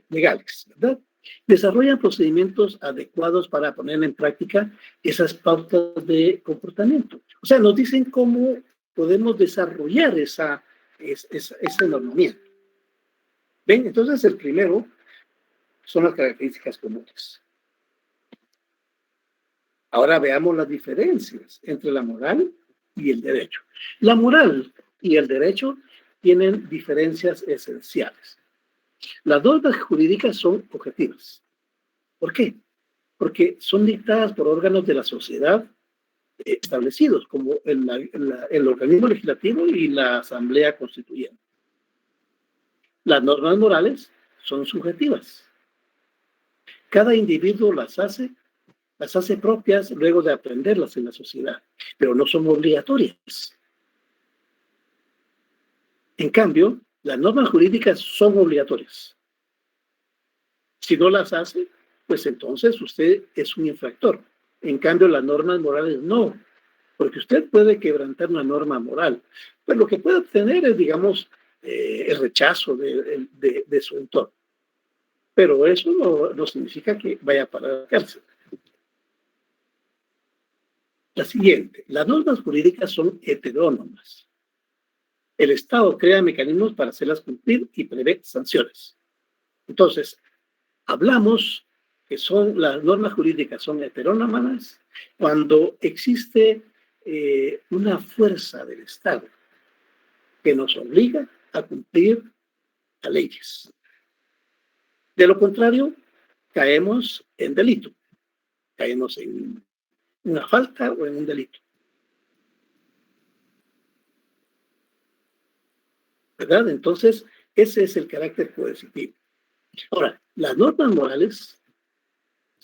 legales, ¿verdad? Desarrollan procedimientos adecuados para poner en práctica esas pautas de comportamiento. O sea, nos dicen cómo podemos desarrollar ese normamiento. ¿Ven? Entonces, el primero son las características comunes. Ahora veamos las diferencias entre la moral y el derecho. La moral y el derecho tienen diferencias esenciales. Las normas jurídicas son objetivas. ¿Por qué? Porque son dictadas por órganos de la sociedad establecidos, como el organismo legislativo y la asamblea constituyente. Las normas morales son subjetivas. Cada individuo las hace propias luego de aprenderlas en la sociedad, pero no son obligatorias. En cambio, las normas jurídicas son obligatorias. Si no las hace, pues entonces usted es un infractor. En cambio, las normas morales no, porque usted puede quebrantar una norma moral, pero lo que puede obtener es, digamos, el rechazo de su entorno. Pero eso no significa que vaya para la cárcel. La siguiente, las normas jurídicas son heterónomas. El Estado crea mecanismos para hacerlas cumplir y prevé sanciones. Entonces, hablamos que las normas jurídicas son heterónomas cuando existe una fuerza del Estado que nos obliga a cumplir las leyes. De lo contrario, caemos en delito, caemos en una falta o en un delito. ¿Verdad? Entonces, ese es el carácter coercitivo. Ahora, las normas morales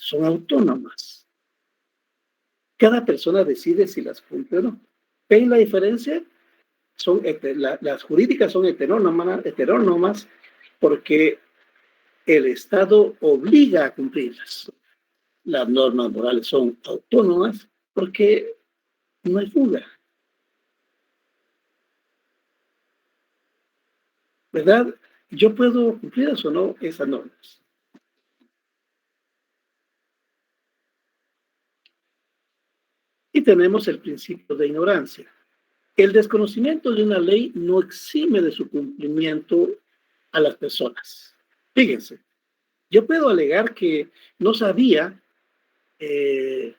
son autónomas. Cada persona decide si las cumple o no. ¿Ven la diferencia? Las jurídicas son heterónomas porque el Estado obliga a cumplirlas. Las normas morales son autónomas porque no hay fuga. ¿Verdad? Yo puedo cumplirlas o no esas normas. Y tenemos el principio de ignorancia. El desconocimiento de una ley no exime de su cumplimiento a las personas. Fíjense, yo puedo alegar que no sabía que,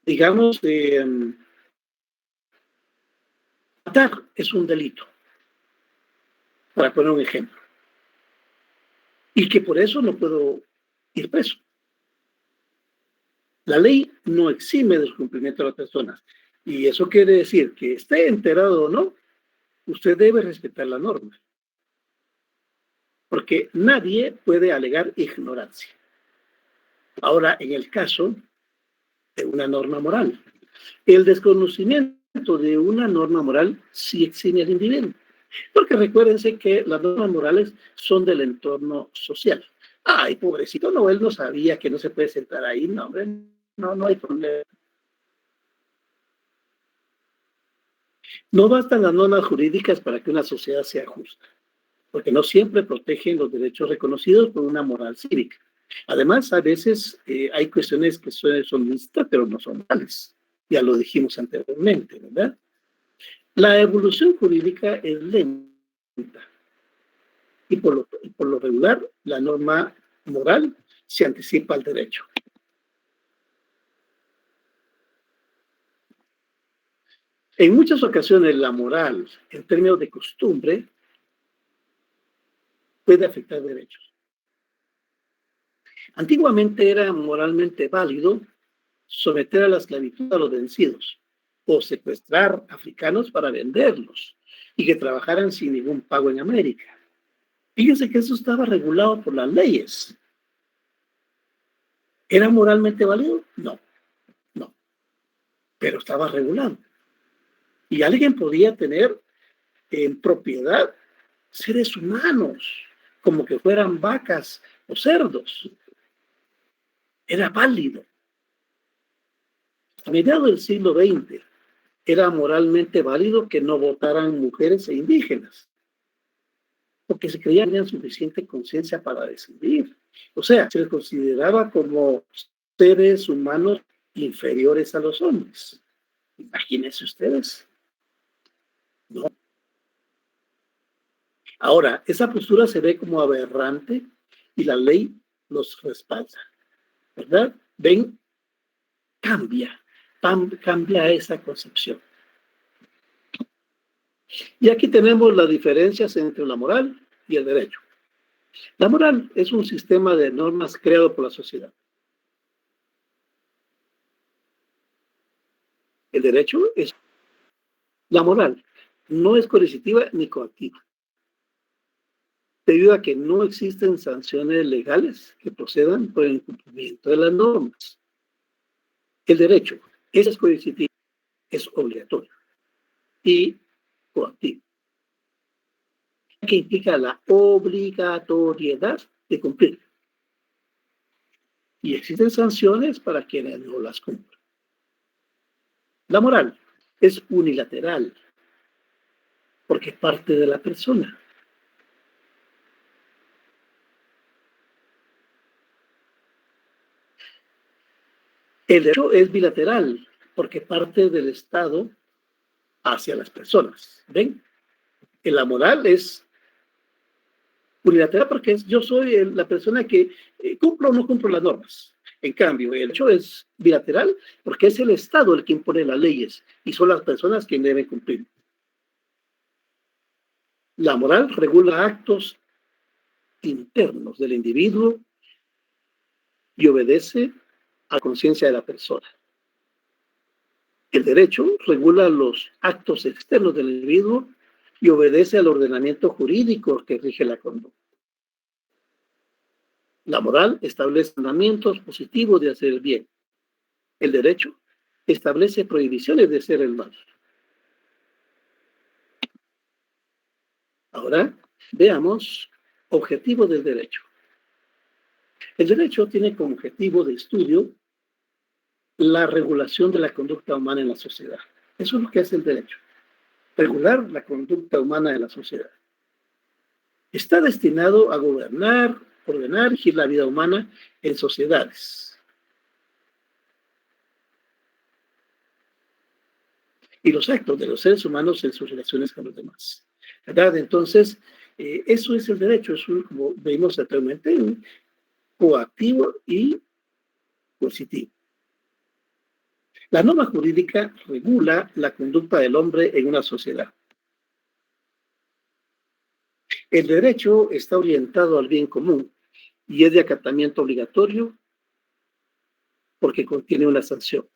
digamos, matar es un delito, para poner un ejemplo, y que por eso no puedo ir preso. La ley no exime del cumplimiento de las personas, y eso quiere decir que esté enterado o no, usted debe respetar la norma, porque nadie puede alegar ignorancia. Ahora, en el caso de una norma moral, el desconocimiento de una norma moral sí exime al individuo, porque recuérdense que las normas morales son del entorno social. Ay, pobrecito, no, él no sabía que no se puede sentar ahí, no, hombre, no hay problema. No bastan las normas jurídicas para que una sociedad sea justa, porque no siempre protegen los derechos reconocidos por una moral cívica. Además, a veces hay cuestiones que son listas, pero no son morales. Ya lo dijimos anteriormente, ¿verdad? La evolución jurídica es lenta y por lo regular la norma moral se anticipa al derecho. En muchas ocasiones la moral, en términos de costumbre, puede afectar derechos. Antiguamente era moralmente válido someter a la esclavitud a los vencidos o secuestrar africanos para venderlos y que trabajaran sin ningún pago en América. Fíjense que eso estaba regulado por las leyes. ¿Era moralmente válido? No, pero estaba regulado. Y alguien podía tener en propiedad seres humanos, como que fueran vacas o cerdos. Era válido. A mediados del siglo XX era moralmente válido que no votaran mujeres e indígenas, porque se creían que tenían suficiente conciencia para decidir. O sea, se les consideraba como seres humanos inferiores a los hombres. Imagínense ustedes. ¿No? Ahora, esa postura se ve como aberrante y la ley los respalda, ¿verdad? Ven, cambia esa concepción. Y aquí tenemos las diferencias entre la moral y el derecho. La moral es un sistema de normas creado por la sociedad. El derecho es la moral, no es coercitiva ni coactiva, debido a que no existen sanciones legales que procedan por el incumplimiento de las normas. El derecho es coercitivo, es obligatorio y coactivo, que implica la obligatoriedad de cumplir. Y existen sanciones para quienes no las cumplen. La moral es unilateral, porque parte de la persona. El derecho es bilateral, porque parte del Estado hacia las personas. ¿Ven? La moral es unilateral porque yo soy la persona que cumplo o no cumplo las normas. En cambio, el derecho es bilateral porque es el Estado el que impone las leyes y son las personas quienes deben cumplir. La moral regula actos internos del individuo y obedece a la conciencia de la persona. El derecho regula los actos externos del individuo y obedece al ordenamiento jurídico que rige la conducta. La moral establece mandamientos positivos de hacer el bien. El derecho establece prohibiciones de hacer el mal. Ahora veamos objetivos del derecho. El derecho tiene como objetivo de estudio la regulación de la conducta humana en la sociedad. Eso es lo que hace el derecho, regular la conducta humana en la sociedad. Está destinado a gobernar, ordenar y regir la vida humana en sociedades. Y los actos de los seres humanos en sus relaciones con los demás. ¿Verdad? Entonces, eso es el derecho, es como vimos anteriormente, un coactivo y positivo. La norma jurídica regula la conducta del hombre en una sociedad. El derecho está orientado al bien común y es de acatamiento obligatorio porque contiene una sanción.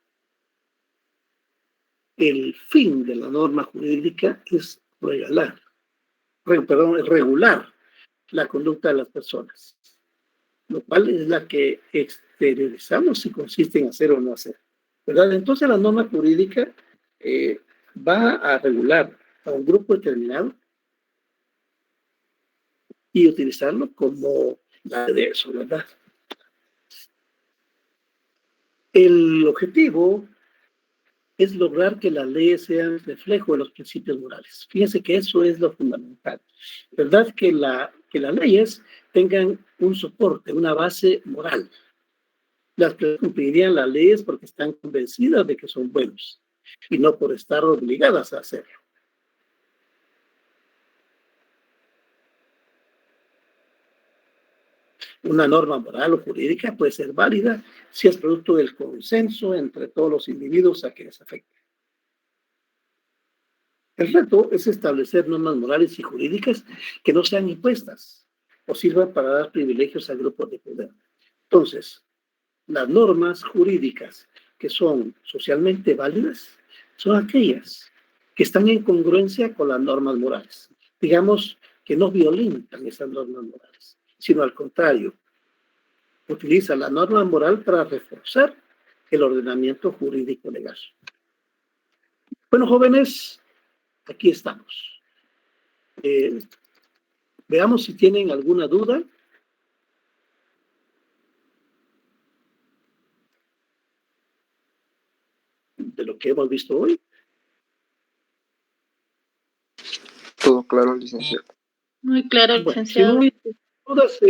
El fin de la norma jurídica es regular la conducta de las personas, lo cual es la que exteriorizamos si consiste en hacer o no hacer, ¿verdad? Entonces la norma jurídica va a regular a un grupo determinado y utilizarlo como la de eso, ¿verdad? El objetivo es lograr que las leyes sean reflejo de los principios morales. Fíjense que eso es lo fundamental, ¿verdad? Que las leyes tengan un soporte, una base moral. Las que cumplirían las leyes porque están convencidas de que son buenos y no por estar obligadas a hacerlo. Una norma moral o jurídica puede ser válida si es producto del consenso entre todos los individuos a quienes afecta. El reto es establecer normas morales y jurídicas que no sean impuestas o sirvan para dar privilegios a grupos de poder. Entonces, las normas jurídicas que son socialmente válidas son aquellas que están en congruencia con las normas morales. Digamos que no violentan esas normas morales, sino al contrario, utiliza la norma moral para reforzar el ordenamiento jurídico legal. Bueno, jóvenes, aquí estamos. Veamos si tienen alguna duda. De lo que hemos visto hoy. Todo claro, licenciado. Muy claro, licenciado. Bueno, si no hay dudas,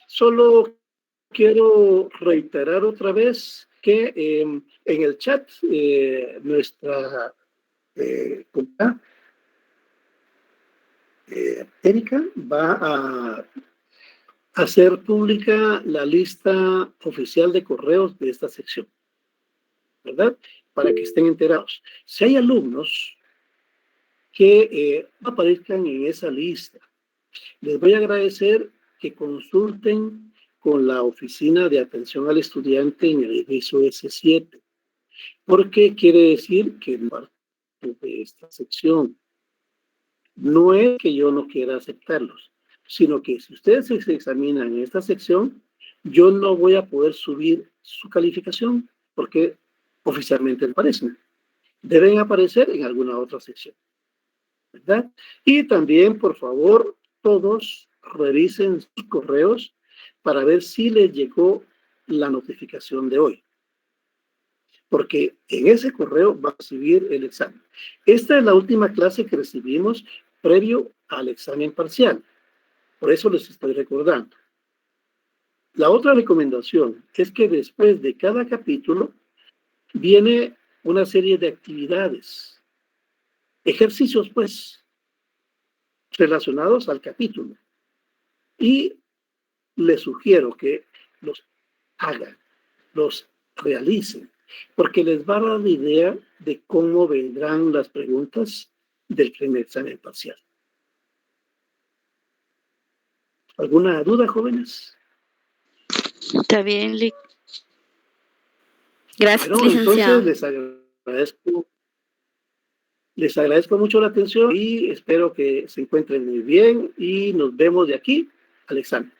solo quiero reiterar otra vez que en el chat nuestra compañera Erika va a hacer pública la lista oficial de correos de esta sección, ¿verdad? Para que estén enterados. Si hay alumnos que aparezcan en esa lista, les voy a agradecer que consulten con la oficina de atención al estudiante en el edificio S7, porque quiere decir que parte de esta sección no es que yo no quiera aceptarlos, sino que si ustedes se examinan en esta sección, yo no voy a poder subir su calificación porque oficialmente no aparecen. Deben aparecer en alguna otra sección, ¿verdad? Y también, por favor, todos revisen sus correos para ver si les llegó la notificación de hoy. Porque en ese correo va a recibir el examen. Esta es la última clase que recibimos previo al examen parcial. Por eso les estoy recordando. La otra recomendación es que después de cada capítulo viene una serie de actividades, ejercicios pues, relacionados al capítulo. Y les sugiero que los hagan, los realicen, porque les va a dar la idea de cómo vendrán las preguntas del primer examen parcial. ¿Alguna duda, jóvenes? Está bien, Lic. Gracias, Bueno, licenciado. entonces les agradezco mucho la atención y espero que se encuentren muy bien y nos vemos de aquí al examen.